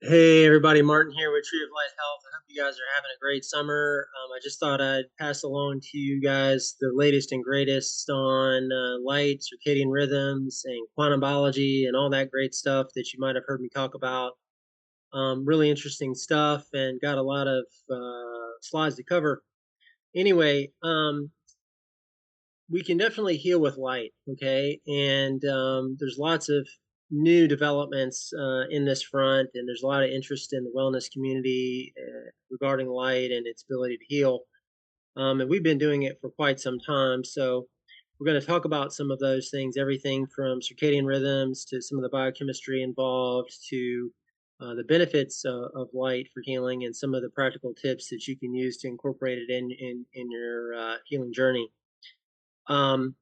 Hey everybody, Martin here with Tree of Light Health. I hope you guys are having a great summer. I just thought I'd pass along to you guys the latest and greatest on light, circadian rhythms, and quantum biology, and all that great stuff that you might have heard me talk about. Really interesting stuff, and got a lot of slides to cover. Anyway, we can definitely heal with light, okay? And there's lots of new developments in this front, and there's a lot of interest in the wellness community regarding light and its ability to heal. And we've been doing it for quite some time. So we're going to talk about some of those things, everything from circadian rhythms to some of the biochemistry involved to the benefits of light for healing and some of the practical tips that you can use to incorporate it in your healing journey. Um,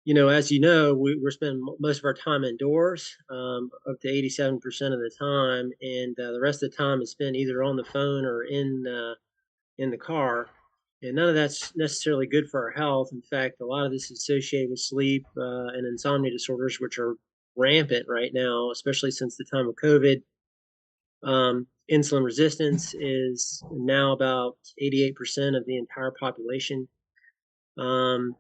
as you know, we're spending most of our time indoors, up to 87% of the time, and the rest of the time is spent either on the phone or in the car. And none of that's necessarily good for our health. In fact, a lot of this is associated with sleep and insomnia disorders, which are rampant right now, especially since the time of COVID. Insulin resistance is now about 88% of the entire population. Um,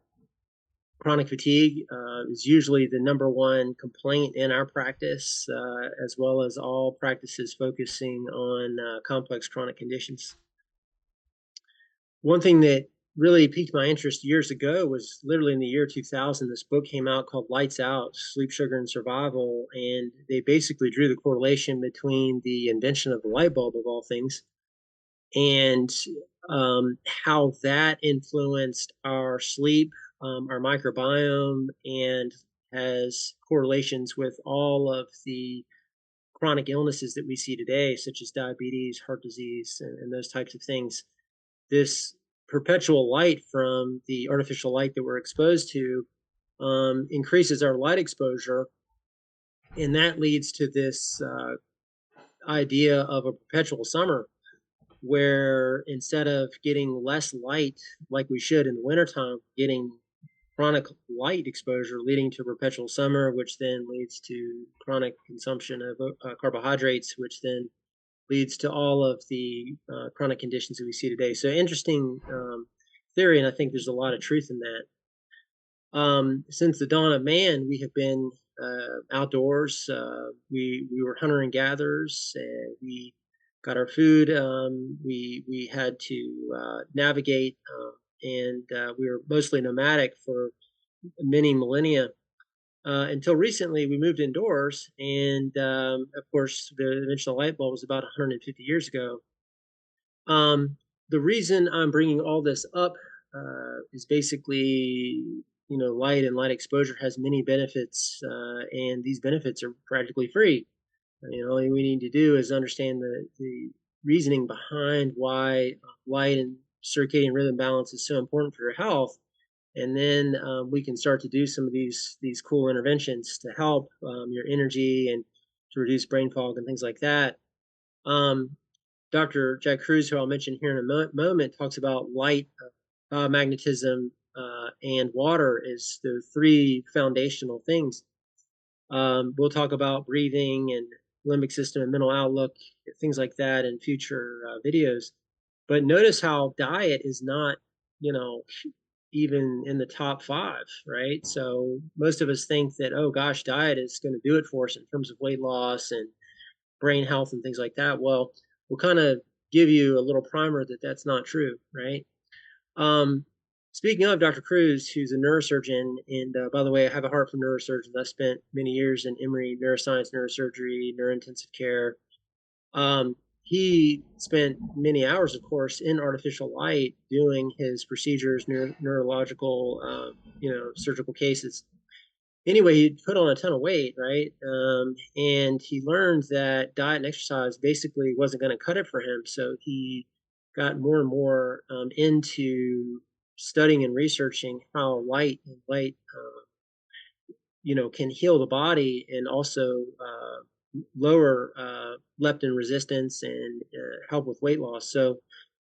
Chronic fatigue is usually the number one complaint in our practice, as well as all practices focusing on complex chronic conditions. One thing that really piqued my interest years ago was literally in the year 2000. This book came out called Lights Out, Sleep, Sugar, and Survival. And they basically drew the correlation between the invention of the light bulb, of all things, and how that influenced our sleep, our microbiome, and has correlations with all of the chronic illnesses that we see today, such as diabetes, heart disease, and those types of things. This perpetual light from the artificial light that we're exposed to increases our light exposure, and that leads to this idea of a perpetual summer where instead of getting less light like we should in the wintertime, getting chronic light exposure leading to perpetual summer, which then leads to chronic consumption of carbohydrates, which then leads to all of the chronic conditions that we see today. So interesting theory, and I think there's a lot of truth in that. Since the dawn of man, we have been outdoors. We were hunter and gatherers. We got our food. We had to navigate, and we were mostly nomadic for many millennia. Until recently, we moved indoors, and of course, the invention of the light bulb was about 150 years ago. The reason I'm bringing all this up is basically, light and light exposure has many benefits, and these benefits are practically free. All we need to do is understand the reasoning behind why light and circadian rhythm balance is so important for your health, and then we can start to do some of these cool interventions to help your energy and to reduce brain fog and things like that. Um, Dr. Jack Cruz, who I'll mention here in a moment, talks about light, magnetism, and water is the three foundational things. We'll talk about breathing and limbic system and mental outlook, things like that in future videos. But notice how diet is not, you know, even in the top five, right? So most of us think that, oh gosh, diet is going to do it for us in terms of weight loss and brain health and things like that. Well, we'll kind of give you a little primer that that's not true, right? Um, Speaking of Dr. Cruz, who's a neurosurgeon, and by the way, I have a heart for neurosurgeons. I spent many years in Emory neuroscience, neurosurgery, neurointensive care. He spent many hours, of course, in artificial light doing his procedures, neurological, surgical cases. Anyway, he put on a ton of weight, right? And he learned that diet and exercise basically wasn't going to cut it for him. So he got more and more into studying and researching how light, can heal the body and also lower leptin resistance and help with weight loss. So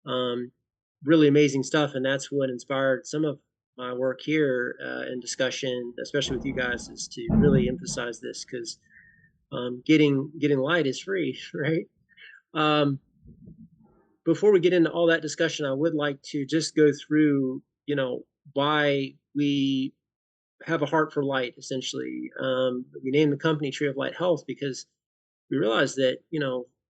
um, really amazing stuff, and that's what inspired some of my work here in discussion, especially with you guys, is to really emphasize this because Getting light is free, right? Um, Before we get into all that discussion, I would like to just go through, why we have a heart for light. Essentially, we named the company Tree of Light Health because we realize that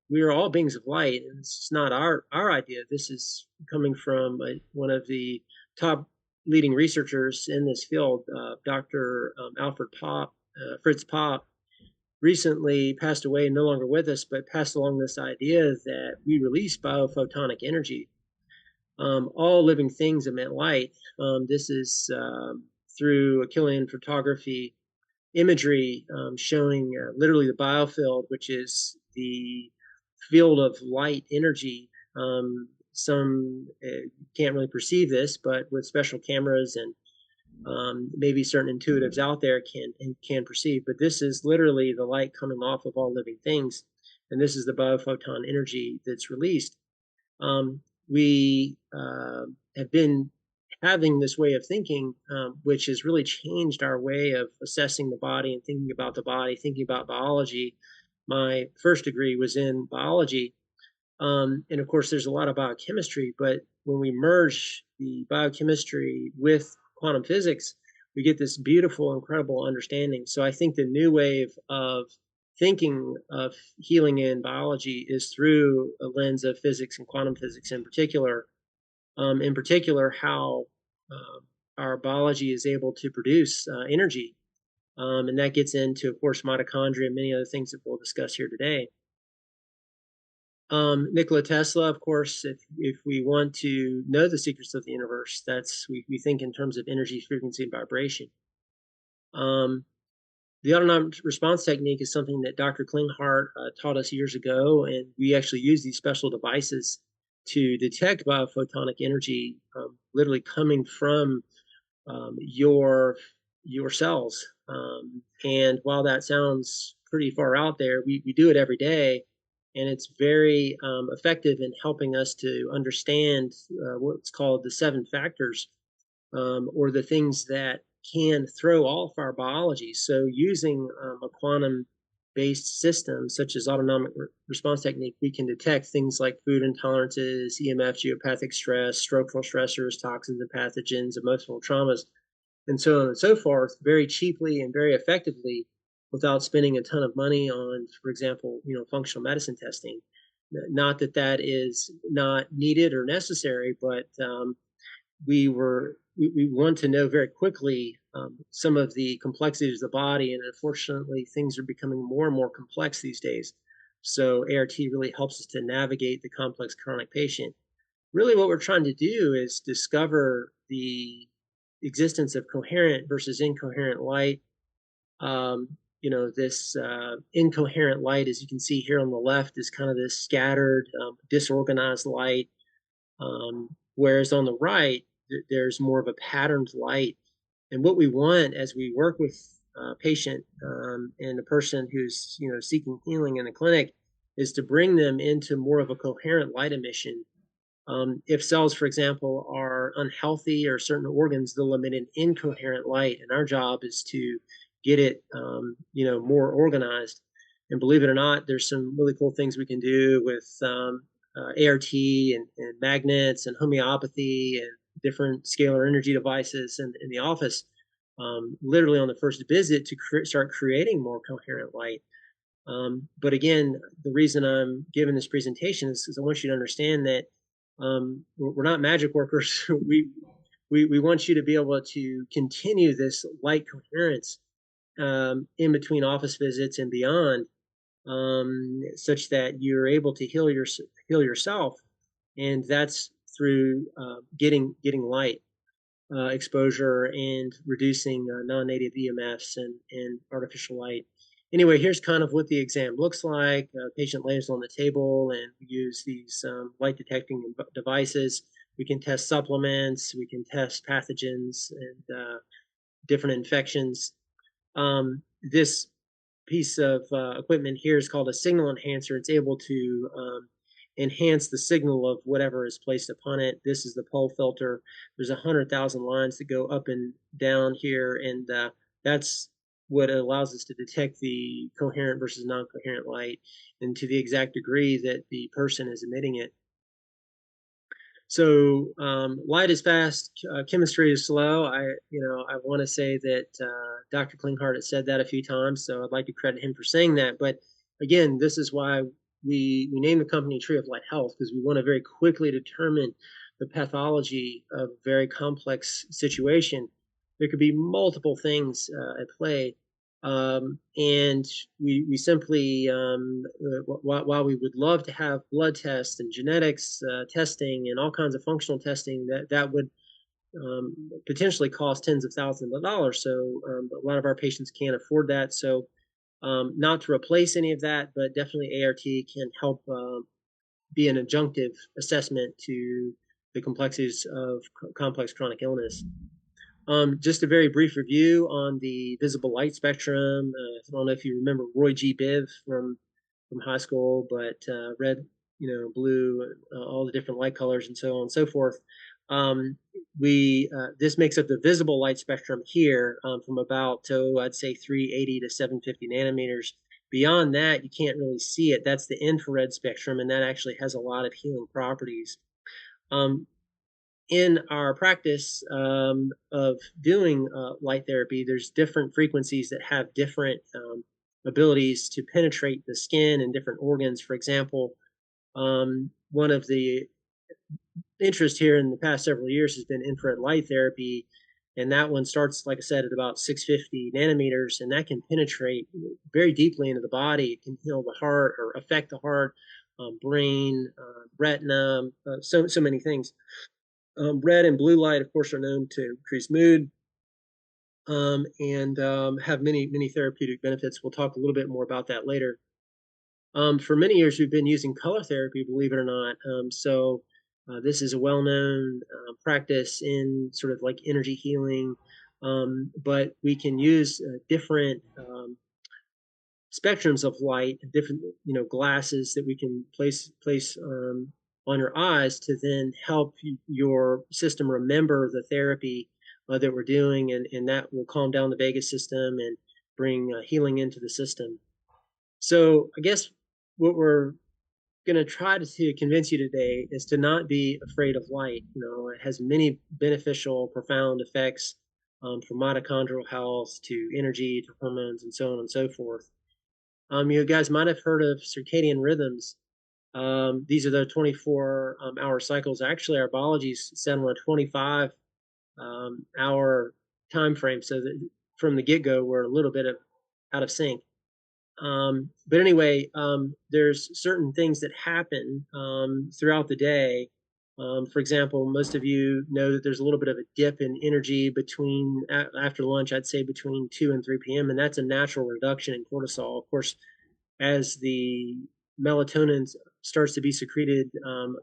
we are all beings of light, and it's not our idea. This is coming from one of the top leading researchers in this field, Dr. Alfred Pop, Fritz Pop, recently passed away, no longer with us, but passed along this idea that we release biophotonic energy. All living things emit light. This is through Achillean photography imagery showing literally the biofield, which is the field of light energy. Some can't really perceive this, but with special cameras and maybe certain intuitives out there can perceive. But this is literally the light coming off of all living things, and this is the biophoton energy that's released. We have been having this way of thinking, which has really changed our way of assessing the body and thinking about the body, thinking about biology. My first degree was in biology. And of course, there's a lot of biochemistry, but when we merge the biochemistry with quantum physics, we get this beautiful, incredible understanding. So I think the new wave of thinking of healing in biology is through a lens of physics and quantum physics in particular. How our biology is able to produce energy. And that gets into, of course, mitochondria and many other things that we'll discuss here today. Nikola Tesla, of course, if we want to know the secrets of the universe, we think in terms of energy, frequency, and vibration. The autonomic response technique is something that Dr. Klinghardt taught us years ago, and we actually use these special devices to detect biophotonic energy, literally coming from your cells. And while that sounds pretty far out there, we do it every day, and it's very effective in helping us to understand what's called the 7 factors, or the things that can throw off our biology. So using a quantum-based system such as autonomic response technique, we can detect things like food intolerances, EMF, geopathic stress, structural stressors, toxins and pathogens, emotional traumas, and so on and so forth, very cheaply and very effectively, without spending a ton of money on, for example, functional medicine testing. Not that that is not needed or necessary, but we want to know very quickly some of the complexities of the body, and unfortunately, things are becoming more and more complex these days. So ART really helps us to navigate the complex chronic patient. Really, what we're trying to do is discover the existence of coherent versus incoherent light. This incoherent light, as you can see here on the left, is kind of this scattered, disorganized light, whereas on the right, there's more of a patterned light. And what we want as we work with a patient and a person who's seeking healing in the clinic is to bring them into more of a coherent light emission. If cells, for example, are unhealthy or certain organs, they'll emit an incoherent light, and our job is to get it, more organized. And believe it or not, there's some really cool things we can do with ART and magnets and homeopathy and different scalar energy devices in the office, literally on the first visit to start creating more coherent light. But again, the reason I'm giving this presentation is because I want you to understand that we're not magic workers. we want you to be able to continue this light coherence in between office visits and beyond, such that you're able to heal yourself, and that's through getting light exposure and reducing non-native EMFs and artificial light. Anyway, here's kind of what the exam looks like. Patient lays on the table, and we use these light detecting devices. We can test supplements, we can test pathogens and different infections. This piece of equipment here is called a signal enhancer. It's able to enhance the signal of whatever is placed upon it. This is the pole filter. There's 100,000 lines that go up and down here, and that's what allows us to detect the coherent versus non-coherent light, and to the exact degree that the person is emitting it. So light is fast, chemistry is slow. I want to say that Dr. Klinghardt has said that a few times, so I'd like to credit him for saying that. But again, this is why we named the company Tree of Light Health, because we want to very quickly determine the pathology of a very complex situation. There could be multiple things at play. And we simply, while we would love to have blood tests and genetics testing and all kinds of functional testing, that would potentially cost tens of thousands of dollars. So a lot of our patients can't afford that. So not to replace any of that, but definitely ART can help be an adjunctive assessment to the complexities of complex chronic illness. Just a very brief review on the visible light spectrum. I don't know if you remember Roy G. Biv from high school, but red, blue, all the different light colors and so on and so forth. This makes up the visible light spectrum here from about, I'd say 380 to 750 nanometers. Beyond that, you can't really see it. That's the infrared spectrum, and that actually has a lot of healing properties. In our practice of doing light therapy, there's different frequencies that have different abilities to penetrate the skin and different organs. For example, one of the interest here in the past several years has been infrared light therapy, and that one starts, like I said, at about 650 nanometers, and that can penetrate very deeply into the body. It can heal the heart or affect the heart, brain, retina, so many things. Red and blue light, of course, are known to increase mood and have many therapeutic benefits. We'll talk a little bit more about that later. For many years, we've been using color therapy, believe it or not. This is a well-known practice in sort of like energy healing, but we can use different spectrums of light, different glasses that we can place on your eyes to then help your system remember the therapy that we're doing, and that will calm down the vagus system and bring healing into the system. So I guess what we're going to try to convince you today is to not be afraid of light. It has many beneficial, profound effects from mitochondrial health to energy to hormones and so on and so forth. You guys might have heard of circadian rhythms. These are the 24-hour cycles. Actually, our biology is set on a 25-hour time frame, so that from the get-go, we're a little bit out of sync. But anyway, there's certain things that happen throughout the day. For example, most of you know that there's a little bit of a dip in energy after lunch, I'd say between 2 and 3 p.m., and that's a natural reduction in cortisol. Of course, as the melatonin starts to be secreted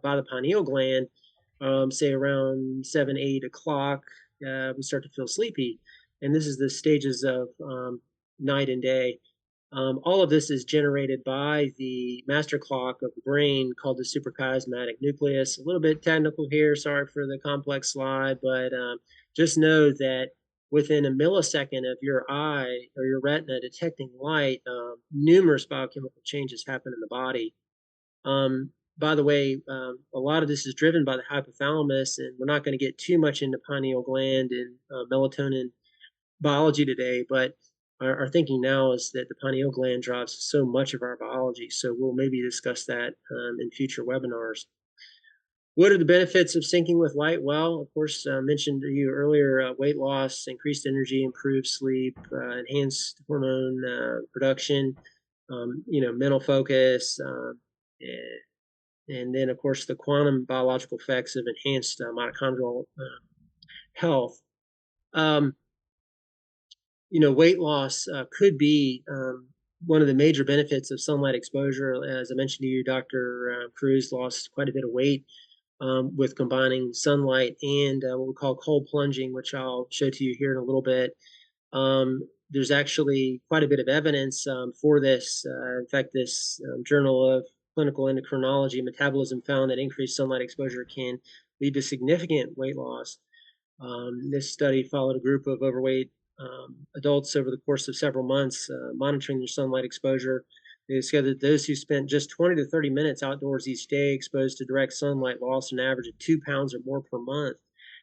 by the pineal gland, say around 7, 8 o'clock, we start to feel sleepy. And this is the stages of night and day. All of this is generated by the master clock of the brain called the suprachiasmatic nucleus. A little bit technical here, sorry for the complex slide, but just know that within a millisecond of your eye or your retina detecting light, numerous biochemical changes happen in the body. By the way, a lot of this is driven by the hypothalamus, and we're not going to get too much into pineal gland and melatonin biology today, but our thinking now is that the pineal gland drives so much of our biology. So we'll maybe discuss that in future webinars. What are the benefits of syncing with light? Well, of course, mentioned to you earlier, weight loss, increased energy, improved sleep, enhanced hormone production, mental focus, and then, of course, the quantum biological effects of enhanced mitochondrial health. Weight loss could be one of the major benefits of sunlight exposure. As I mentioned to you, Dr. Cruz lost quite a bit of weight with combining sunlight and what we call cold plunging, which I'll show to you here in a little bit. There's actually quite a bit of evidence for this. In fact, this Journal of Clinical Endocrinology and Metabolism found that increased sunlight exposure can lead to significant weight loss. This study followed a group of overweight adults over the course of several months, monitoring their sunlight exposure. They discovered that those who spent just 20 to 30 minutes outdoors each day exposed to direct sunlight lost an average of 2 pounds or more per month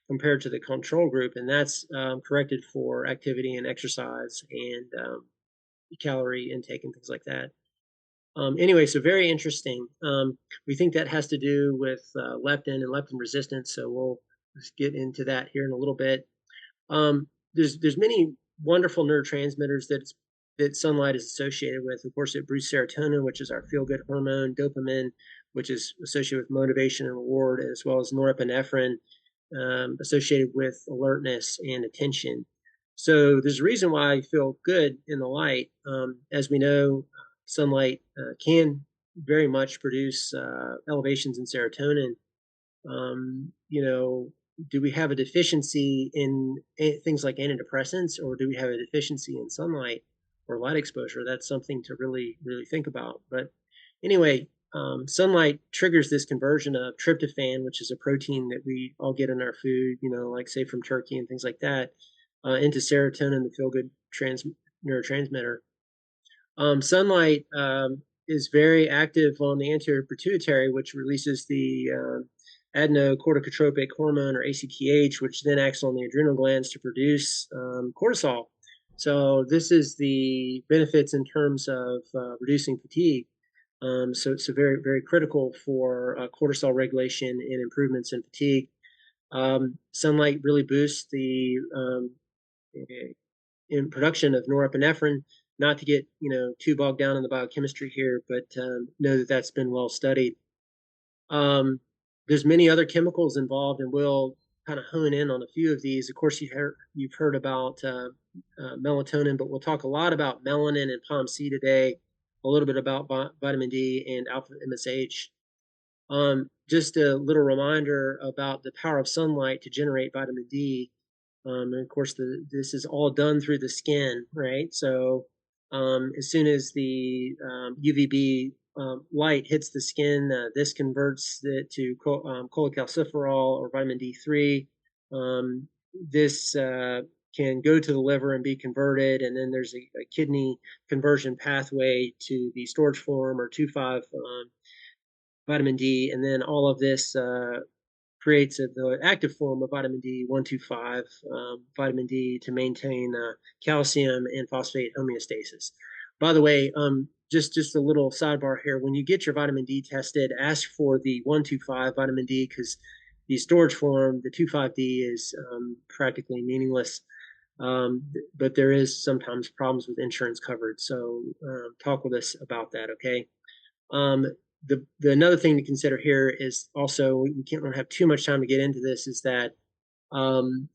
compared to the control group. And that's corrected for activity and exercise and calorie intake and things like that. Anyway, so very interesting. We think that has to do with leptin and leptin resistance. So we'll just get into that here in a little bit. There's many wonderful neurotransmitters that sunlight is associated with. Of course, it boosts serotonin, which is our feel-good hormone, dopamine, which is associated with motivation and reward, as well as norepinephrine, associated with alertness and attention. So there's a reason why I feel good in the light. As we know, sunlight can very much produce elevations in serotonin. You know, do we have a deficiency in things like antidepressants, or do we have a deficiency in sunlight or light exposure? That's something to really think about. But anyway, sunlight triggers this conversion of tryptophan, which is a protein that we all get in our food, you know, like say from turkey and things like that, into serotonin, the feel-good neurotransmitter. Sunlight is very active on the anterior pituitary, which releases the adenocorticotropic hormone, or ACTH, which then acts on the adrenal glands to produce cortisol. So this is the benefits in terms of reducing fatigue. So it's very critical for cortisol regulation and improvements in fatigue. Sunlight really boosts the in production of norepinephrine. Not to get too bogged down in the biochemistry here, but know that that's been well studied. There's many other chemicals involved, and we'll kind of hone in on a few of these. Of course, you've heard about melatonin, but we'll talk a lot about melanin and POMC today, a little bit about vitamin D and alpha MSH. Just a little reminder about the power of sunlight to generate vitamin D. And of course, this is all done through the skin, right? So as soon as the UVB light hits the skin, this converts it to cholecalciferol or vitamin D3. This can go to the liver and be converted, and then there's a kidney conversion pathway to the storage form or 2,5 vitamin D, and then all of this creates the active form of vitamin D, 1,2,5 vitamin D, to maintain calcium and phosphate homeostasis. By the way, just a little sidebar here. When you get your vitamin D tested, ask for the 1,2,5 vitamin D, because the storage form, the 2,5-D, is practically meaningless. But there is sometimes problems with insurance coverage. So talk with us about that, okay? The another thing to consider here is also, we don't have too much time to get into this, is that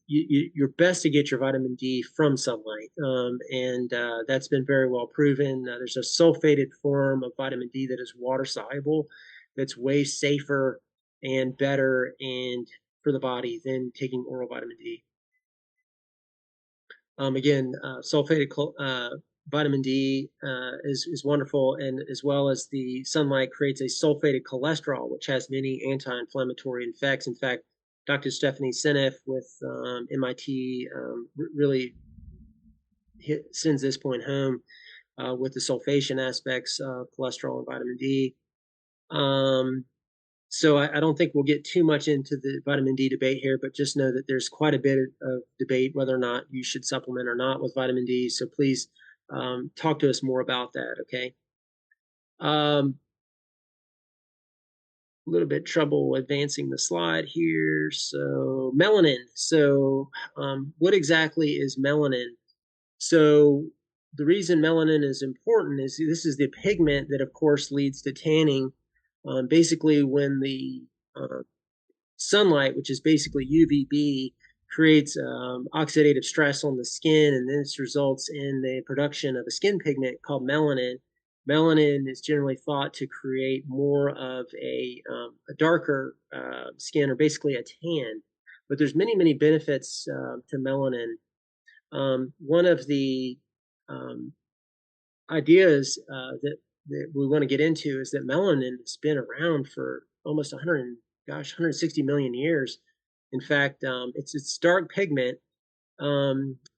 you're best to get your vitamin D from sunlight, and that's been very well proven. There's a sulfated form of vitamin D that is water soluble, that's way safer and better and for the body than taking oral vitamin D. Again, sulfated vitamin D is wonderful, and as well as the sunlight creates a sulfated cholesterol, which has many anti-inflammatory effects. In fact, Dr. Stephanie Seneff with MIT really sends this point home with the sulfation aspects of cholesterol and vitamin D. So I don't think we'll get too much into the vitamin D debate here, but just know that there's quite a bit of debate whether or not you should supplement or not with vitamin D. So please talk to us more about that, okay? A little bit trouble advancing the slide here. So melanin. So what exactly is melanin? So the reason melanin is important is this is the pigment that, of course, leads to tanning. Basically, when the sunlight, which is basically UVB, creates oxidative stress on the skin, and this results in the production of a skin pigment called melanin. Melanin is generally thought to create more of a darker skin, or basically a tan. But there's many benefits to melanin. One of the ideas that we want to get into is that melanin has been around for almost 160 million years. In fact, it's dark pigment.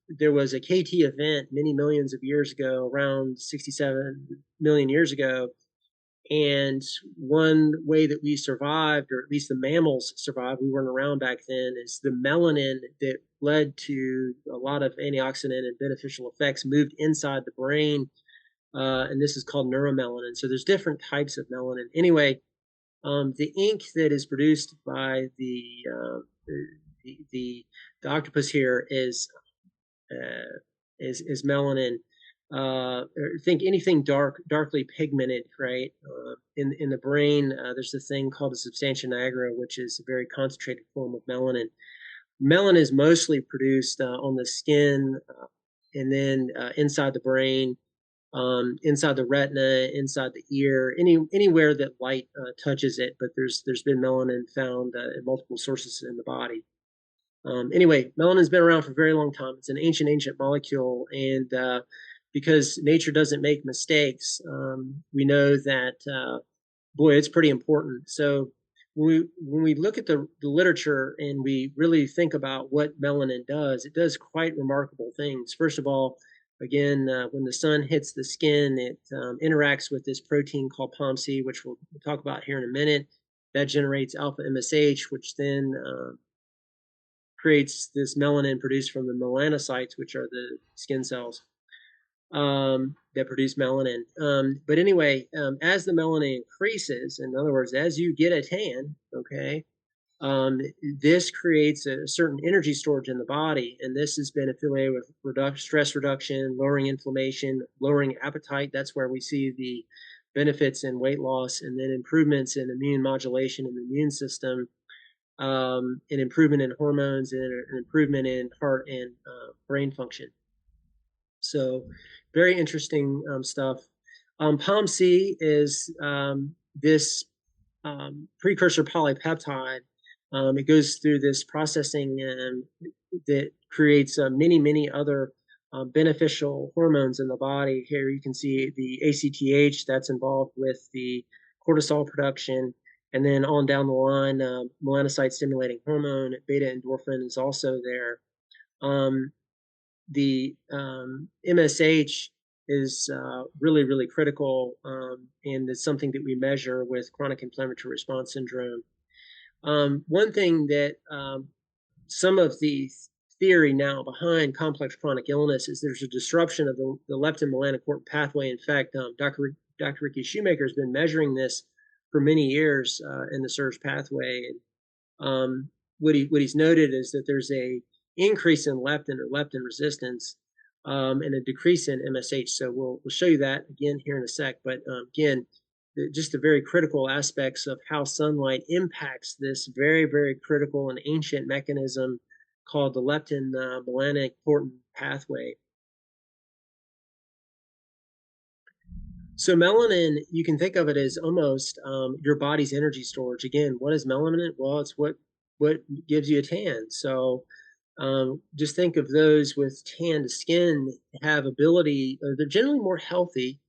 there was a KT event many millions of years ago, around 67 million years ago. And one way that we survived, or at least the mammals survived, we weren't around back then, is the melanin that led to a lot of antioxidant and beneficial effects moved inside the brain. And this is called neuromelanin. So there's different types of melanin. Anyway, the ink that is produced by the octopus here is melanin. Think anything darkly pigmented, right? In the brain, there's a thing called the substantia nigra, which is a very concentrated form of melanin. Melanin is mostly produced on the skin, and then inside the brain, inside the retina, inside the ear, anywhere that light touches it. But there's been melanin found in multiple sources in the body. Anyway, melanin's been around for a very long time. It's an ancient molecule, and because nature doesn't make mistakes, we know that, boy, it's pretty important. So when we look at the literature and we really think about what melanin does, it does quite remarkable things. First of all, again, when the sun hits the skin, it interacts with this protein called POMC, which we'll talk about here in a minute. That generates alpha MSH, which then creates this melanin produced from the melanocytes, which are the skin cells that produce melanin. But anyway, as the melanin increases, in other words, as you get a tan, okay, this creates a certain energy storage in the body, and this has been affiliated with stress reduction, lowering inflammation, lowering appetite. That's where we see the benefits in weight loss, and then improvements in immune modulation in the immune system, an improvement in hormones, and an improvement in heart and brain function. So very interesting stuff. POMC is this precursor polypeptide. It goes through this processing that creates many other beneficial hormones in the body. Here you can see the ACTH that's involved with the cortisol production. And then on down the line, melanocyte stimulating hormone, beta endorphin is also there. The MSH is really critical, and it's something that we measure with chronic inflammatory response syndrome. One thing that some of the theory now behind complex chronic illness is there's a disruption of the leptin melanocortin pathway. In fact, Dr. Ricky Shoemaker has been measuring this for many years in the SIRS pathway. And what he's noted is that there's a increase in leptin or leptin resistance, and a decrease in MSH. So we'll show you that again here in a sec. But again, just the very critical aspects of how sunlight impacts this very critical and ancient mechanism called the leptin melanocortin pathway. So melanin, you can think of it as almost your body's energy storage. Again, what is melanin? Well, it's what gives you a tan. So just think of those with tanned skin have ability, they're generally more healthy.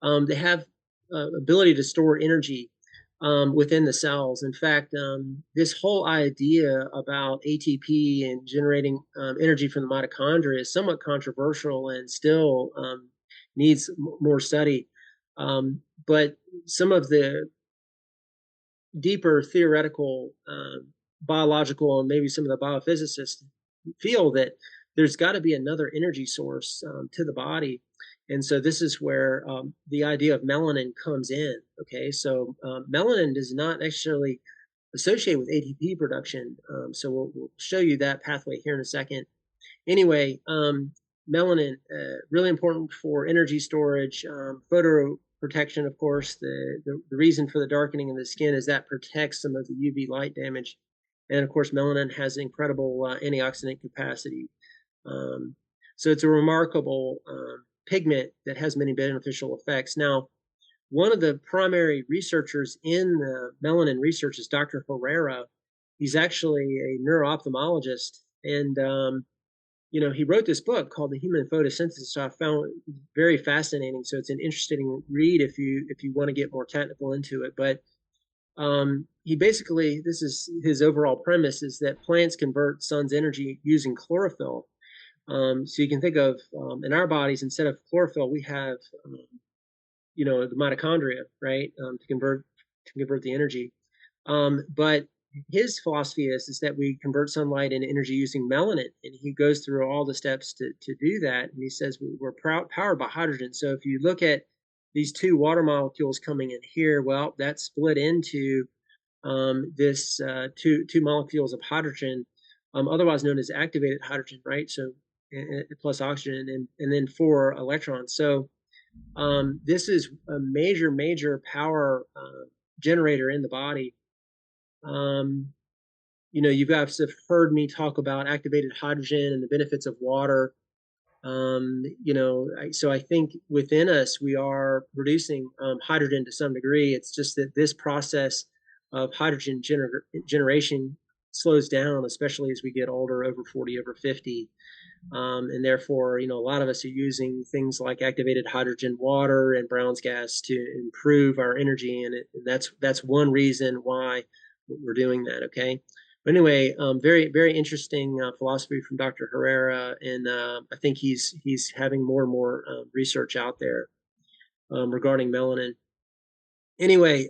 They have ability to store energy within the cells. In fact, this whole idea about ATP and generating energy from the mitochondria is somewhat controversial and still needs more study. But some of the deeper theoretical, biological, and maybe some of the biophysicists feel that there's got to be another energy source to the body. And so this is where the idea of melanin comes in. Okay, so melanin does not necessarily associate with ATP production. So we'll show you that pathway here in a second. Anyway, melanin, really important for energy storage, photo protection, of course. The reason for the darkening of the skin is that protects some of the UV light damage. And of course, melanin has incredible antioxidant capacity. So it's a remarkable pigment that has many beneficial effects. Now, one of the primary researchers in the melanin research is Dr. Herrera. He's actually a neuro-ophthalmologist, and he wrote this book called The Human Photosynthesis. So I found it very fascinating. So it's an interesting read if you want to get more technical into it. But he basically, this is his overall premise, is that plants convert sun's energy using chlorophyll. So you can think of in our bodies, instead of chlorophyll, we have the mitochondria, right, to convert the energy. But his philosophy is that we convert sunlight into energy using melanin, and he goes through all the steps to do that. And he says we're powered by hydrogen. So if you look at these two water molecules coming in here, well, that's split into this two molecules of hydrogen, otherwise known as activated hydrogen, right? So plus oxygen, and then four electrons. So this is a major power generator in the body. You guys have heard me talk about activated hydrogen and the benefits of water. So I think within us, we are producing hydrogen to some degree. It's just that this process of hydrogen generation slows down, especially as we get older, over 40, over 50. And therefore, a lot of us are using things like activated hydrogen water and Brown's gas to improve our energy. And that's one reason why we're doing that. Okay. But anyway, very, very interesting philosophy from Dr. Herrera. And I think he's having more and more research out there regarding melanin. Anyway,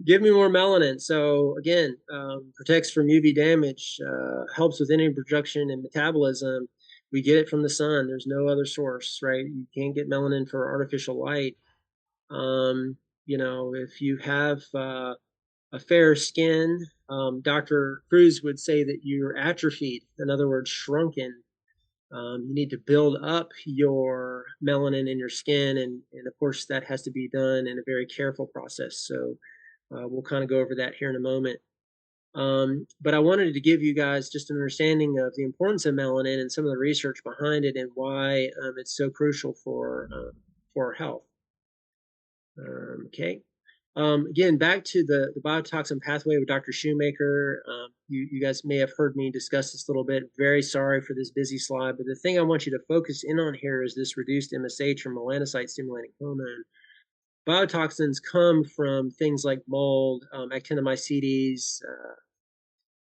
give me more melanin. So again, protects from UV damage, helps with energy production and metabolism. We get it from the sun. There's no other source, right? You can't get melanin for artificial light. If you have a fair skin, Dr. Cruz would say that you're atrophied, in other words, shrunken. You need to build up your melanin in your skin, and of course that has to be done in a very careful process. So we'll kind of go over that here in a moment. But I wanted to give you guys just an understanding of the importance of melanin and some of the research behind it and why it's so crucial for our health. Okay. Again, back to the biotoxin pathway with Dr. Shoemaker. You guys may have heard me discuss this a little bit. Very sorry for this busy slide, but the thing I want you to focus in on here is this reduced MSH or melanocyte stimulating hormone. Biotoxins come from things like mold, actinomycetes,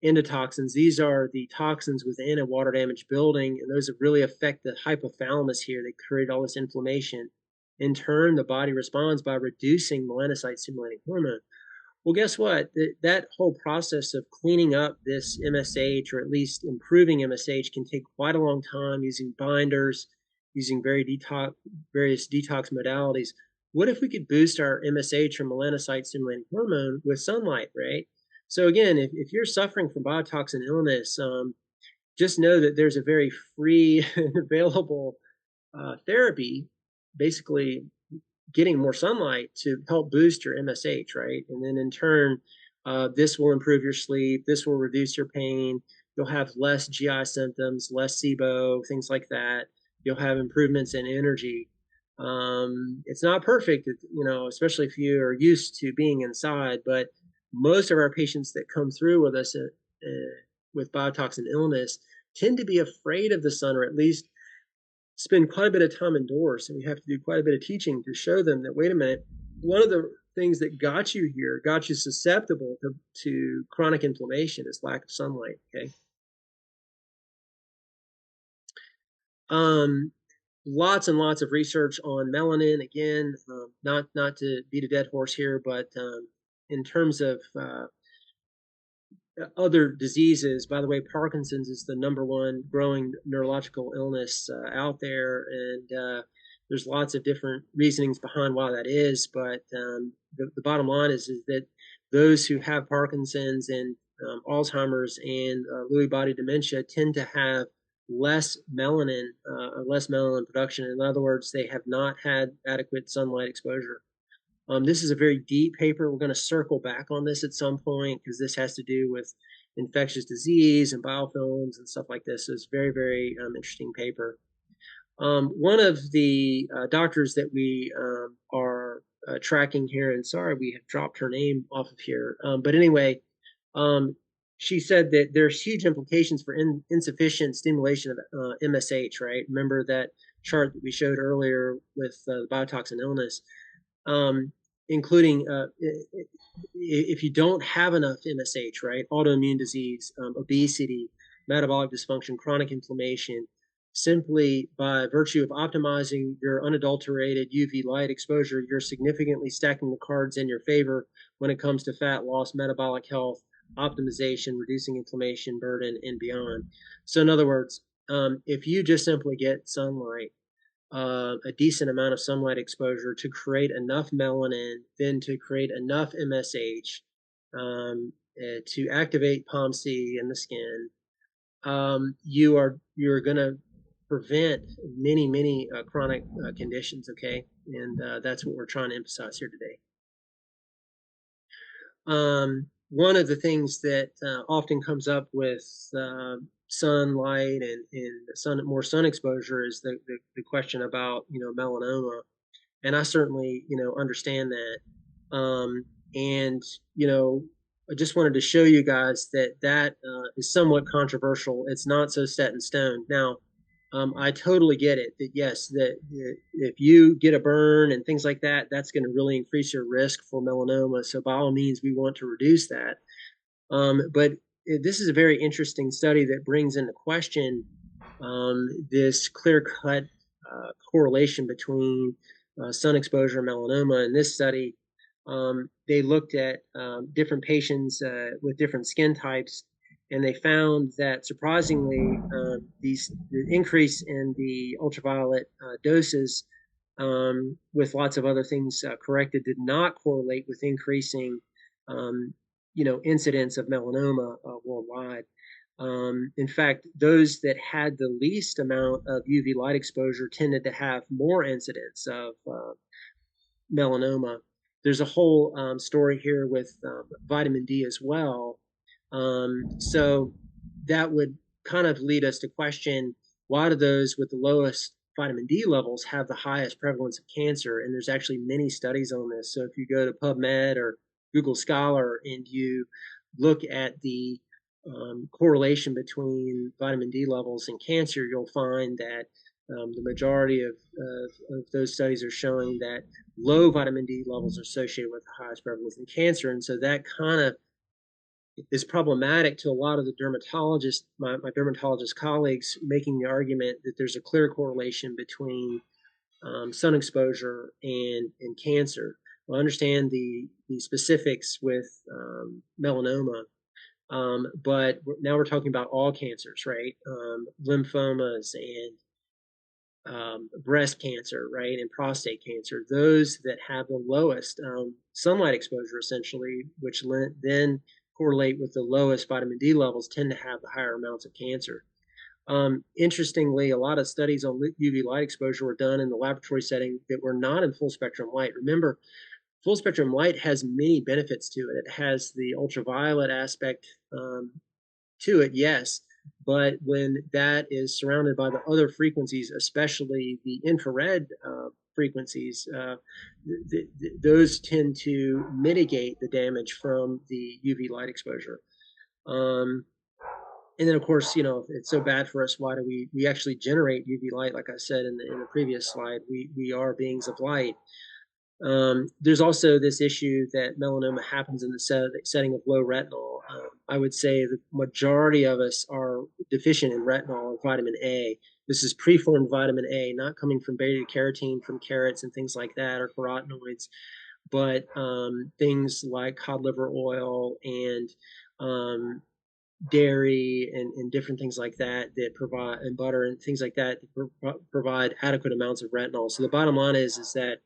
endotoxins. These are the toxins within a water damaged building, and those really affect the hypothalamus here. They create all this inflammation. In turn, the body responds by reducing melanocyte stimulating hormone. Well, guess what? That whole process of cleaning up this MSH, or at least improving MSH, can take quite a long time using binders, using various detox modalities. What if we could boost our MSH or melanocyte stimulating hormone with sunlight, right? So again, if you're suffering from biotoxin illness, just know that there's a very free and available therapy, basically getting more sunlight to help boost your MSH, right? And then in turn, this will improve your sleep. This will reduce your pain. You'll have less GI symptoms, less SIBO, things like that. You'll have improvements in energy. It's not perfect, especially if you are used to being inside, but most of our patients that come through with us with biotoxin illness tend to be afraid of the sun, or at least spend quite a bit of time indoors. And we have to do quite a bit of teaching to show them that, wait a minute, one of the things that got you here, got you susceptible to chronic inflammation, is lack of sunlight. Okay. Lots and lots of research on melanin. Again, not to beat a dead horse here, but in terms of other diseases, by the way, Parkinson's is the #1 growing neurological illness out there, and there's lots of different reasonings behind why that is. But the bottom line is that those who have Parkinson's and Alzheimer's and Lewy body dementia tend to have less melanin production. In other words, they have not had adequate sunlight exposure. This is a very deep paper. We're going to circle back on this at some point because this has to do with infectious disease and biofilms and stuff like this. So it's very, very interesting paper. One of the doctors that we are tracking here, and sorry we have dropped her name off of here, but anyway, she said that there's huge implications for insufficient stimulation of MSH, right? Remember that chart that we showed earlier with biotoxin illness? Including if you don't have enough MSH, right? Autoimmune disease, obesity, metabolic dysfunction, chronic inflammation, simply by virtue of optimizing your unadulterated UV light exposure. You're significantly stacking the cards in your favor when it comes to fat loss, metabolic health, optimization, reducing inflammation burden, and beyond. So in other words, if you just simply get sunlight, a decent amount of sunlight exposure to create enough melanin, then to create enough MSH to activate POMC in the skin, you're going to prevent many chronic conditions. Okay, and that's what we're trying to emphasize here today. One of the things that often comes up with sunlight and more sun exposure is the question about melanoma, and I certainly understand that. And I just wanted to show you guys that is somewhat controversial. It's not so set in stone. Now, I totally get it that yes, that if you get a burn and things like that, that's going to really increase your risk for melanoma. So by all means, we want to reduce that. But this is a very interesting study that brings into question this clear-cut correlation between sun exposure and melanoma. In this study, they looked at different patients with different skin types, and they found that surprisingly, the increase in the ultraviolet doses with lots of other things corrected did not correlate with increasing incidence of melanoma worldwide. In fact, those that had the least amount of UV light exposure tended to have more incidence of melanoma. There's a whole story here with vitamin D as well. So that would kind of lead us to question, why do those with the lowest vitamin D levels have the highest prevalence of cancer? And there's actually many studies on this. So if you go to PubMed or Google Scholar and you look at the correlation between vitamin D levels and cancer, you'll find that the majority of those studies are showing that low vitamin D levels are associated with the highest prevalence in cancer. And so that kind of is problematic to a lot of the dermatologists, my dermatologist colleagues, making the argument that there's a clear correlation between sun exposure and cancer. I understand the specifics with melanoma, but now we're talking about all cancers, right? Lymphomas and breast cancer, right, and prostate cancer. Those that have the lowest sunlight exposure, essentially, which then correlate with the lowest vitamin D levels, tend to have the higher amounts of cancer. Interestingly, a lot of studies on UV light exposure were done in the laboratory setting that were not in full spectrum light. Remember, full spectrum light has many benefits to it. It has the ultraviolet aspect to it, yes, but when that is surrounded by the other frequencies, especially the infrared frequencies, those tend to mitigate the damage from the UV light exposure. And then, of course, it's so bad for us. Why do we actually generate UV light? Like I said in the previous slide, we are beings of light. There's also this issue that melanoma happens in the setting of low retinol. I would say the majority of us are deficient in retinol or vitamin A. This is preformed vitamin A, not coming from beta carotene from carrots and things like that, or carotenoids, but things like cod liver oil and dairy and different things like that provide, and butter and things like that provide adequate amounts of retinol. So the bottom line is that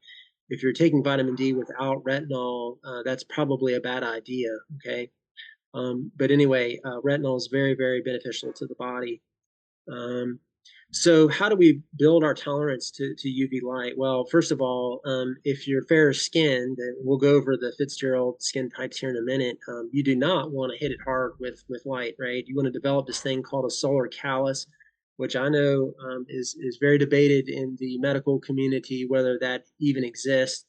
if you're taking vitamin D without retinol, that's probably a bad idea, okay? But anyway, retinol is very, very beneficial to the body. So how do we build our tolerance to UV light? Well, first of all, if you're fair skinned, and we'll go over the Fitzgerald skin types here in a minute, you do not want to hit it hard with light, right? You want to develop this thing called a solar callus, which I know is very debated in the medical community, whether that even exists.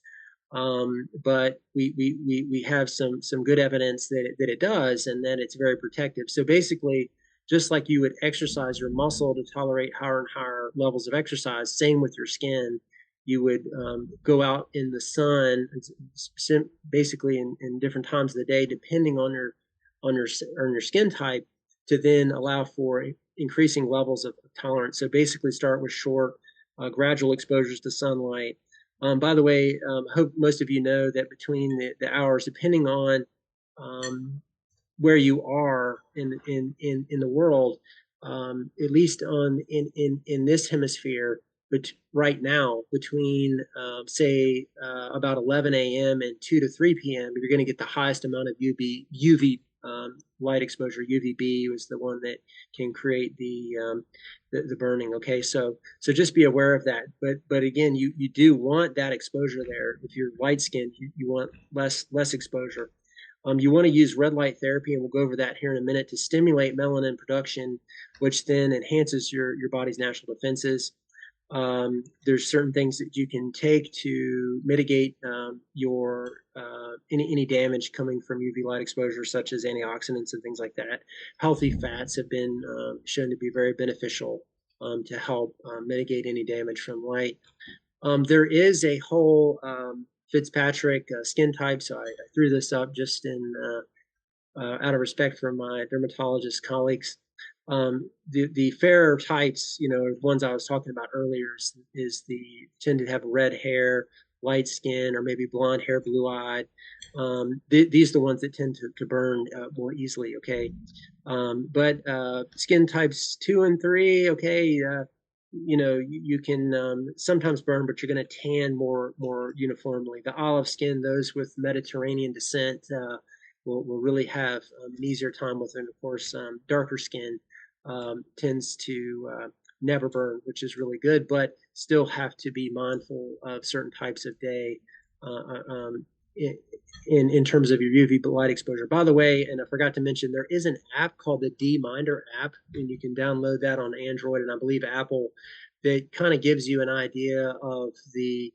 But we have some good evidence that it does, and that it's very protective. So basically, just like you would exercise your muscle to tolerate higher and higher levels of exercise, same with your skin. You would go out in the sun, basically in different times of the day, depending on your skin type, to then allow for increasing levels of tolerance. So basically start with short, gradual exposures to sunlight. By the way, I hope most of you know that between the hours, depending on where you are in the world, at least in this hemisphere, but right now between say about 11 a.m. and 2 to 3 p.m., you're going to get the highest amount of UV light exposure. UVB was the one that can create the burning. Okay, so just be aware of that. But again, you do want that exposure there. If you're light skinned, you want less exposure. You want to use red light therapy, and we'll go over that here in a minute, to stimulate melanin production, which then enhances your body's natural defenses. There's certain things that you can take to mitigate your any damage coming from UV light exposure, such as antioxidants and things like that. Healthy fats have been shown to be very beneficial to help mitigate any damage from light. There is a whole Fitzpatrick skin type, so I threw this up just in out of respect for my dermatologist colleagues. The fairer types, the ones I was talking about earlier, is the tend to have red hair, light skin, or maybe blonde hair, blue eyed. These are the ones that tend to burn more easily. Okay, but skin types 2 and 3, okay. You can sometimes burn, but you're going to tan more uniformly. The olive skin, those with Mediterranean descent, will really have an easier time with it. And of course, darker skin tends to never burn, which is really good, but still have to be mindful of certain types of day in terms of your UV light exposure. By the way, and I forgot to mention, there is an app called the D-Minder app, and you can download that on Android and I believe Apple, that kind of gives you an idea of the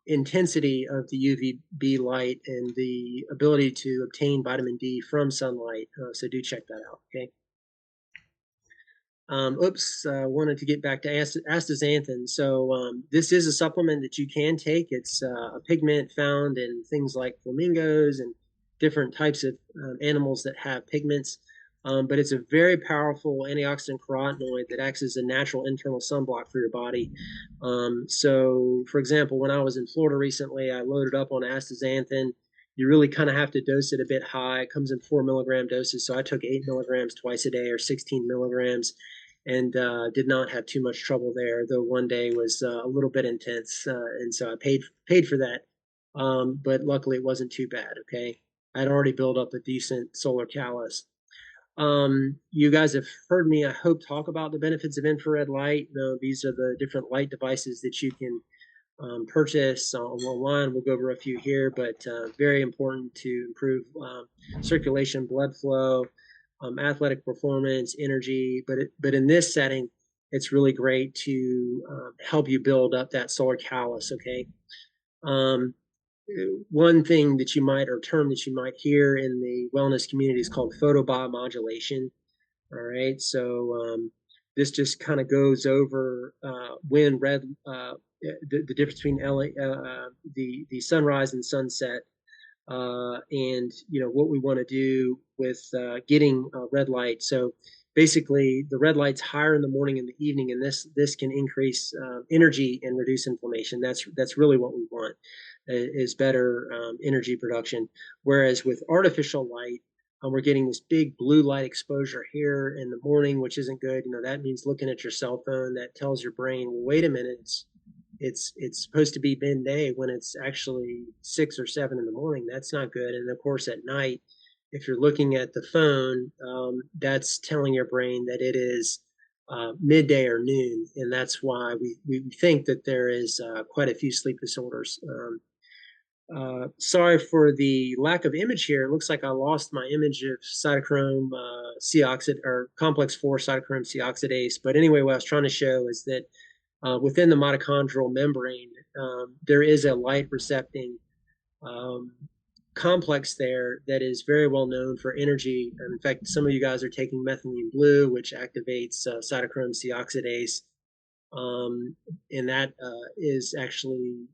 intensity of the UVB light and the ability to obtain vitamin D from sunlight. So do check that out, okay? Wanted to get back to astaxanthin. So this is a supplement that you can take. It's a pigment found in things like flamingos and different types of animals that have pigments. But it's a very powerful antioxidant carotenoid that acts as a natural internal sunblock for your body. So, for example, when I was in Florida recently, I loaded up on astaxanthin. You really kind of have to dose it a bit high. It comes in 4 milligram doses. So I took 8 milligrams twice a day, or 16 milligrams, and did not have too much trouble there, though one day was a little bit intense. And so I paid for that. But luckily it wasn't too bad. Okay. I'd already built up a decent solar callus. You guys have heard me, I hope, talk about the benefits of infrared light. These are the different light devices that you can purchase online. We'll go over a few here, but very important to improve circulation, blood flow, athletic performance, energy. But in this setting, it's really great to help you build up that solar callus. Okay. One thing that you might, or term that you might hear in the wellness community, is called photobiomodulation. All right. So this just kind of goes over when the difference between the sunrise and sunset, and what we want to do with getting red light. So basically, the red light's higher in the morning and the evening, and this can increase energy and reduce inflammation. That's really what we want, is better energy production. Whereas with artificial light, we're getting this big blue light exposure here in the morning, which isn't good. That means looking at your cell phone. That tells your brain, well, wait a minute, it's supposed to be midday when it's actually 6 or 7 in the morning. That's not good. And of course, at night, if you're looking at the phone, that's telling your brain that it is midday or noon, and that's why we think that there is quite a few sleep disorders. Sorry for the lack of image here. It looks like I lost my image of cytochrome C oxidase, or complex 4 cytochrome C oxidase. But anyway, what I was trying to show is that within the mitochondrial membrane, there is a light recepting complex there that is very well known for energy. And in fact, some of you guys are taking methylene blue, which activates cytochrome C oxidase, and that is actually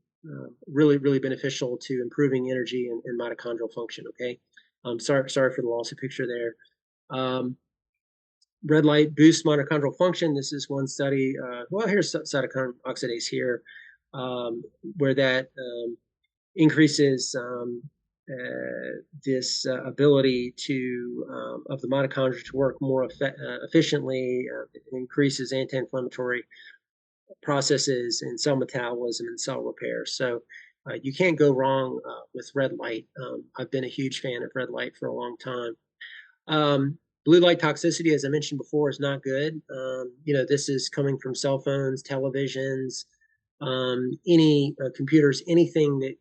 really beneficial to improving energy and mitochondrial function. Okay, sorry for the loss of picture there. Um, red light boosts mitochondrial function. This is one study. Well, here's cytokine oxidase here, where that increases this ability to of the mitochondria to work more efficiently. It increases anti-inflammatory processes in cell metabolism and cell repair. So you can't go wrong with red light. I've been a huge fan of red light for a long time. Blue light toxicity, as I mentioned before, is not good. This is coming from cell phones, televisions, any computers, anything that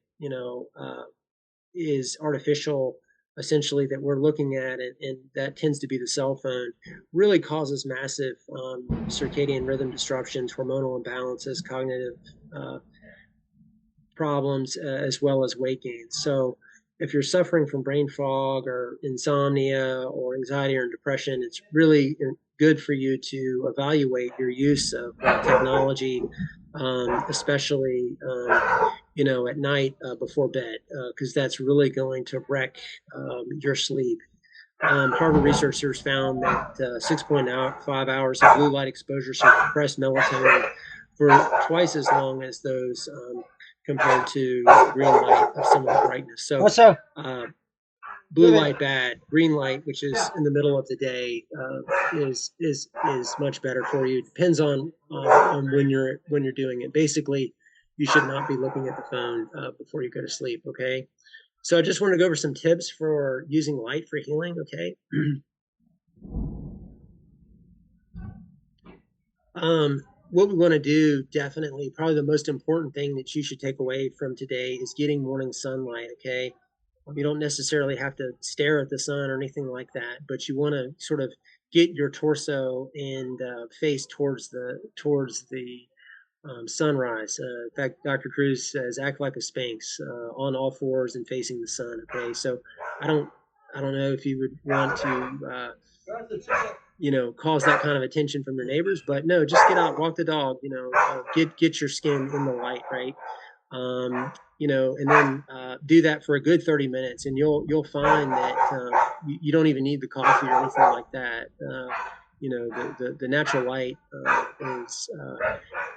is artificial, essentially, that we're looking at, and that tends to be the cell phone, really causes massive circadian rhythm disruptions, hormonal imbalances, cognitive problems, as well as weight gain. So if you're suffering from brain fog or insomnia or anxiety or depression, it's really good for you to evaluate your use of technology, especially at night before bed, because that's really going to wreck your sleep. Harvard researchers found that 6.5 hours of blue light exposure suppressed melatonin for twice as long as those compared to green light of similar brightness. So, blue light bad, green light, which is in the middle of the day, is much better for you. Depends on when you're doing it. Basically, you should not be looking at the phone before you go to sleep. Okay. So I just want to go over some tips for using light for healing. Okay. What we want to do, definitely, probably the most important thing that you should take away from today is getting morning sunlight. Okay. You don't necessarily have to stare at the sun or anything like that, but you want to sort of get your torso and face towards the sunrise. In fact, Dr. Cruz says, act like a Spanx, on all fours and facing the sun. Okay, so I don't know if you would want to cause that kind of attention from your neighbors, but no, just get out, walk the dog. Get your skin in the light, right? And then do that for a good 30 minutes, and you'll find that you don't even need the coffee or anything like that. The natural light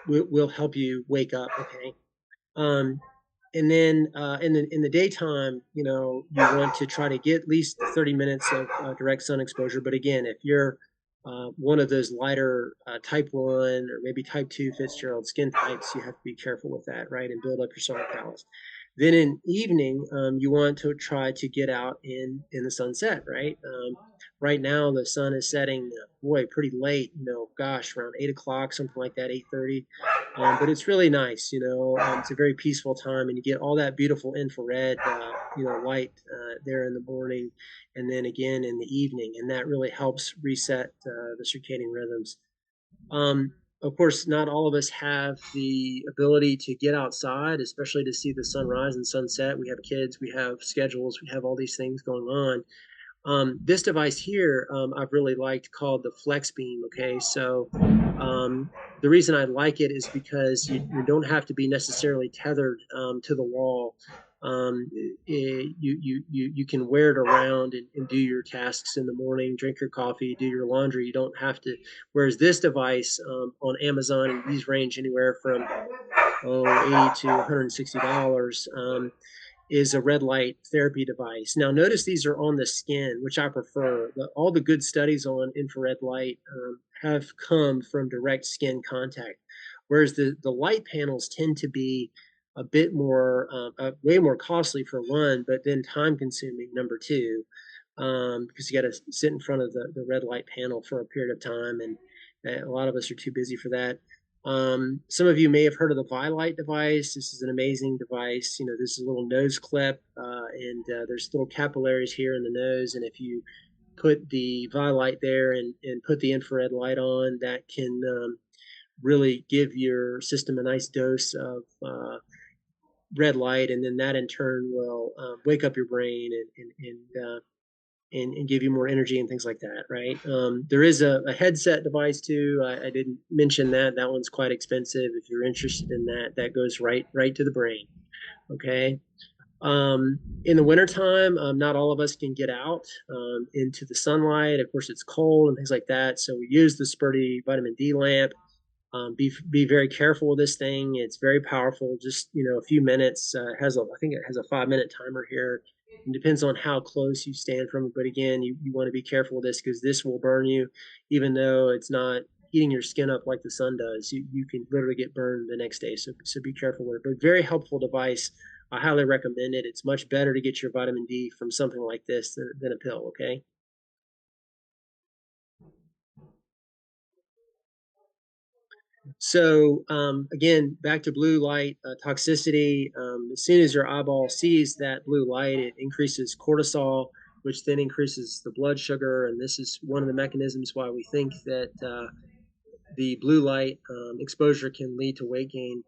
will help you wake up. Okay. And then in the daytime, you want to try to get at least 30 minutes of direct sun exposure. But again, if you're one of those lighter type 1 or maybe type 2 Fitzgerald skin types, you have to be careful with that, right? And build up your solar palace. Then in evening, you want to try to get out in the sunset, right? Right now, the sun is setting, pretty late, gosh, around 8 o'clock, something like that, 8:30. But it's really nice, it's a very peaceful time, and you get all that beautiful infrared, light there in the morning, and then again in the evening, and that really helps reset the circadian rhythms. Of course, not all of us have the ability to get outside, especially to see the sunrise and sunset. We have kids, we have schedules, we have all these things going on. This device here, I've really liked, called the Flex Beam. Okay, so the reason I like it is because you don't have to be necessarily tethered to the wall. You can wear it around and do your tasks in the morning, drink your coffee, do your laundry. You don't have to. Whereas this device on Amazon, and these range anywhere from $80 to $160. Is a red light therapy device. Now, notice these are on the skin, which I prefer. All the good studies on infrared light have come from direct skin contact, whereas the light panels tend to be a bit more, way more costly for one, but then time consuming, number two, because you got to sit in front of the red light panel for a period of time, and a lot of us are too busy for that. Some of you may have heard of the Vi-Light device. This is an amazing device. This is a little nose clip, and there's little capillaries here in the nose. And if you put the Vi-Light there and put the infrared light on, that can really give your system a nice dose of red light, and then that in turn will wake up your brain and give you more energy and things like that, right? There is a headset device too. I didn't mention that. That one's quite expensive. If you're interested in that, that goes right to the brain. Okay. In the wintertime, not all of us can get out into the sunlight. Of course, it's cold and things like that. So we use the Spurdy vitamin D lamp. Be very careful with this thing. It's very powerful. Just a few minutes. I think it has a 5 minute timer here. It depends on how close you stand from it. But again, you want to be careful with this because this will burn you, even though it's not heating your skin up like the sun does. You can literally get burned the next day. So be careful with it. But very helpful device. I highly recommend it. It's much better to get your vitamin D from something like this than a pill. Okay. So again, back to blue light toxicity. As soon as your eyeball sees that blue light, it increases cortisol, which then increases the blood sugar. And this is one of the mechanisms why we think that the blue light exposure can lead to weight gain.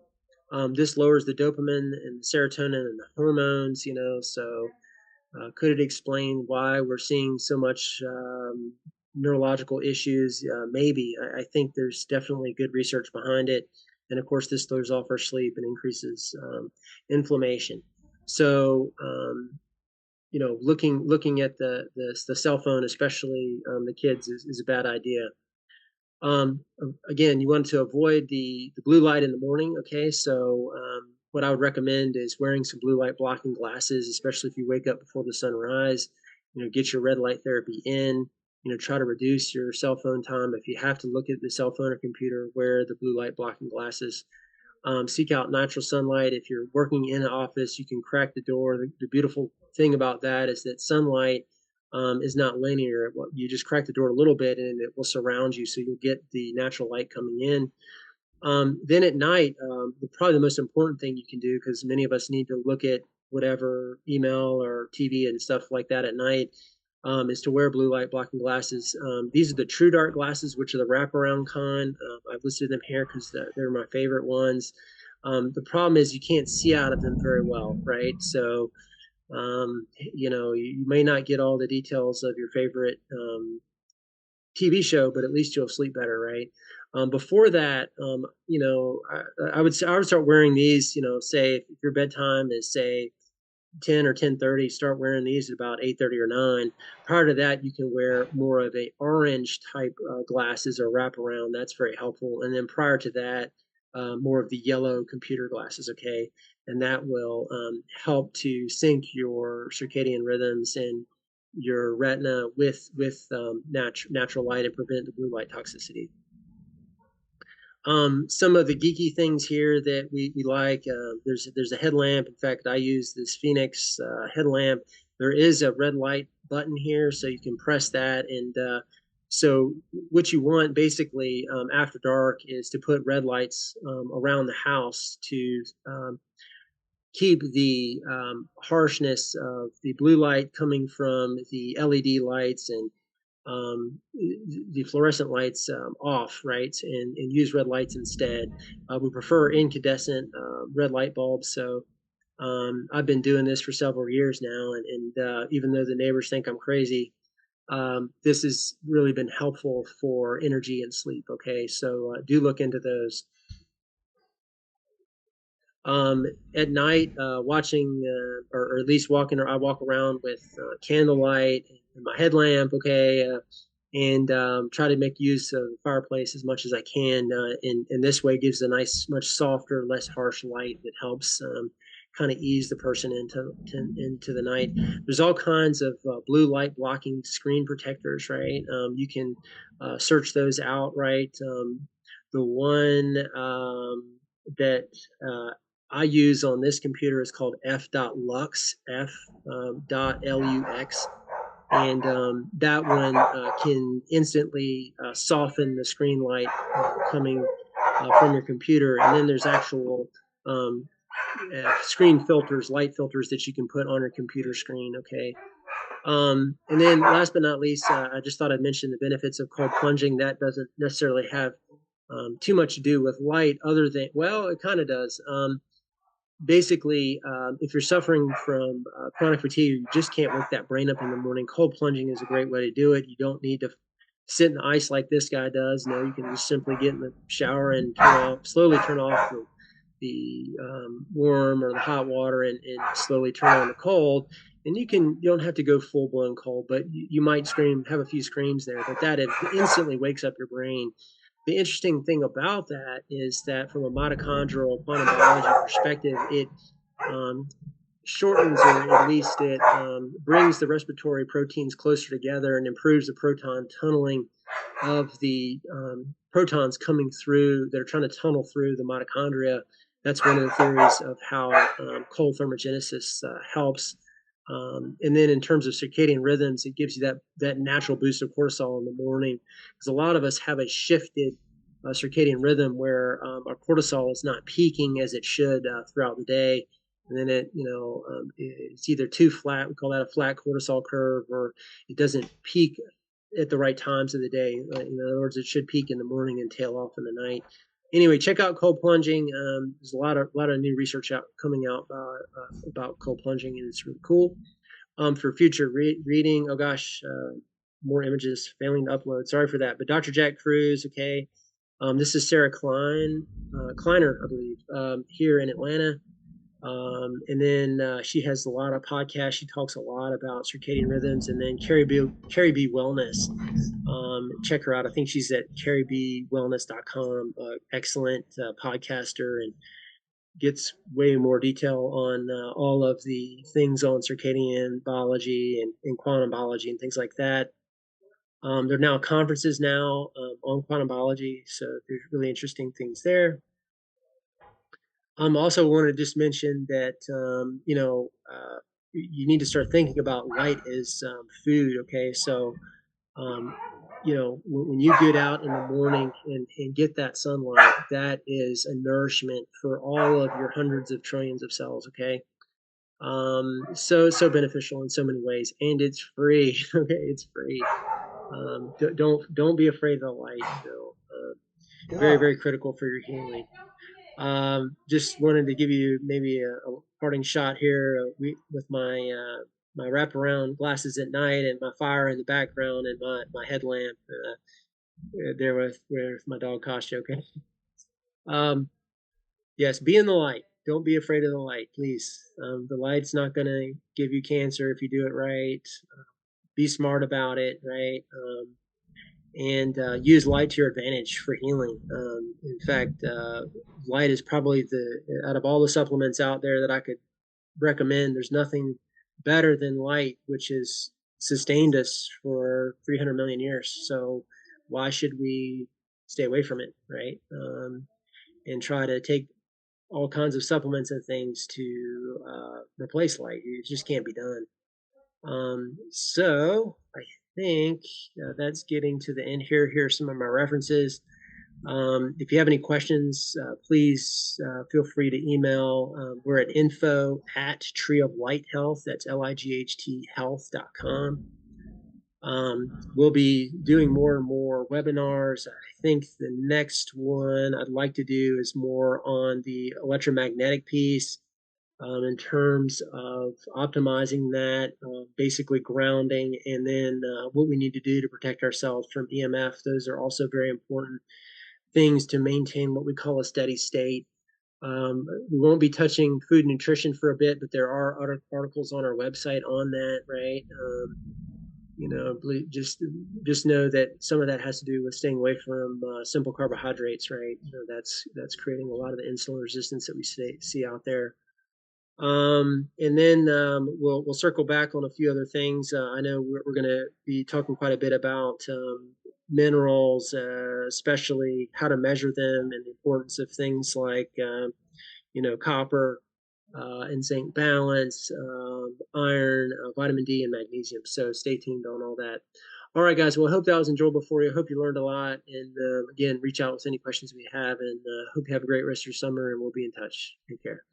This lowers the dopamine and the serotonin and the hormones, so could it explain why we're seeing so much neurological issues? Maybe. I think there's definitely good research behind it. And of course, this throws off our sleep and increases inflammation. So, looking at the cell phone, especially the kids, is a bad idea. Again, you want to avoid the blue light in the morning. Okay, so what I would recommend is wearing some blue light blocking glasses, especially if you wake up before the sunrise. Get your red light therapy in. Try to reduce your cell phone time. If you have to look at the cell phone or computer, wear the blue light blocking glasses. Seek out natural sunlight. If you're working in an office, you can crack the door. The beautiful thing about that is that sunlight is not linear. You just crack the door a little bit and it will surround you, so you'll get the natural light coming in. Then at night, probably the most important thing you can do, because many of us need to look at whatever email or TV and stuff like that at night, is to wear blue light blocking glasses. These are the True Dark glasses, which are the wraparound kind. I've listed them here because they're my favorite ones. The problem is you can't see out of them very well, right? So you may not get all the details of your favorite TV show, but at least you'll sleep better, right? Before that, I would start wearing these. Say if your bedtime is say 10 or 10:30, start wearing these at about 8:30 or 9. Prior to that, you can wear more of a orange type glasses or wraparound. That's very helpful. And then prior to that, more of the yellow computer glasses. Okay, and that will help to sync your circadian rhythms and your retina with natural light and prevent the blue light toxicity. Some of the geeky things here that we like, there's a headlamp. In fact, I use this Phoenix headlamp. There is a red light button here, so you can press that. And so what you want basically after dark is to put red lights around the house to keep the harshness of the blue light coming from the LED lights and the fluorescent lights off, right? And use red lights instead. We prefer incandescent red light bulbs. So I've been doing this for several years now. And even though the neighbors think I'm crazy, this has really been helpful for energy and sleep. Okay, so do look into those. At night, watching or at least walking, or I walk around with candlelight and my headlamp. Okay, and try to make use of the fireplace as much as I can. And this way gives a nice, much softer, less harsh light that helps kind of ease the person into the night. There's all kinds of blue light blocking screen protectors, right? You can search those out, right? The one that I use on this computer is called f.lux, f.lux, and that one can instantly soften the screen light coming from your computer. And then there's actual screen filters, light filters that you can put on your computer screen. Okay. And then last but not least, I just thought I'd mention the benefits of cold plunging. That doesn't necessarily have too much to do with light, other than, well, it kind of does. Basically, if you're suffering from chronic fatigue, you just can't wake that brain up in the morning. Cold plunging is a great way to do it. You don't need to sit in the ice like this guy does. No, you can just simply get in the shower and slowly turn off warm or the hot water and slowly turn on the cold. And you don't have to go full blown cold, but you might have a few screams there, but that instantly wakes up your brain. The interesting thing about that is that from a mitochondrial quantum biology perspective, it um, shortens, or at least it brings the respiratory proteins closer together and improves the proton tunneling of the protons coming through that are trying to tunnel through the mitochondria. That's one of the theories of how cold thermogenesis helps. And then in terms of circadian rhythms, it gives you that natural boost of cortisol in the morning, because a lot of us have a shifted circadian rhythm where our cortisol is not peaking as it should throughout the day. And then it's either too flat, we call that a flat cortisol curve, or it doesn't peak at the right times of the day. In other words, it should peak in the morning and tail off in the night. Anyway, check out cold plunging. There's a lot of new research coming out about cold plunging, and it's really cool. For future reading, oh gosh, more images failing to upload. Sorry for that. But Dr. Jack Cruz, okay. This is Sarah Kleiner, I believe, here in Atlanta. And then she has a lot of podcasts. She talks a lot about circadian rhythms. And then Carrie B Wellness. Check her out. I think she's at carriebwellness.com. Excellent podcaster, and gets way more detail on all of the things on circadian biology and quantum biology and things like that. There are now conferences now on quantum biology, so there's really interesting things there. Also want to just mention that you need to start thinking about light as food. Okay, so when you get out in the morning and get that sunlight, that is a nourishment for all of your hundreds of trillions of cells. Okay, so beneficial in so many ways, and it's free. Okay, it's free. Don't be afraid of the light. Very, very critical for your healing. Just wanted to give you maybe a parting shot here with my my wraparound glasses at night and my fire in the background and my headlamp there with my dog Kashya. Okay. Yes, be in the light. Don't be afraid of the light, please. The light's not going to give you cancer if you do it right. Be smart about it, right? And use light to your advantage for healing. In fact, light is probably out of all the supplements out there that I could recommend, there's nothing better than light, which has sustained us for 300 million years. So why should we stay away from it, right? And try to take all kinds of supplements and things to replace light. It just can't be done. So I think that's getting to the end here. Here are some of my references. If you have any questions, please feel free to email. We're at info@Tree of Light Health. That's LIGHT health.com. We'll be doing more and more webinars. I think the next one I'd like to do is more on the electromagnetic piece. In terms of optimizing that, basically grounding, and then what we need to do to protect ourselves from EMF. Those are also very important things to maintain what we call a steady state. We won't be touching food and nutrition for a bit, but there are other articles on our website on that, right? Just know that some of that has to do with staying away from simple carbohydrates, right? That's creating a lot of the insulin resistance that we see out there. And then we'll circle back on a few other things. I know we're going to be talking quite a bit about minerals, especially how to measure them, and the importance of things like copper and zinc balance, iron, vitamin D, and magnesium. So stay tuned on all that. All right, guys. Well, I hope that was enjoyable for you. I hope you learned a lot. And again, reach out with any questions we have. And hope you have a great rest of your summer. And we'll be in touch. Take care.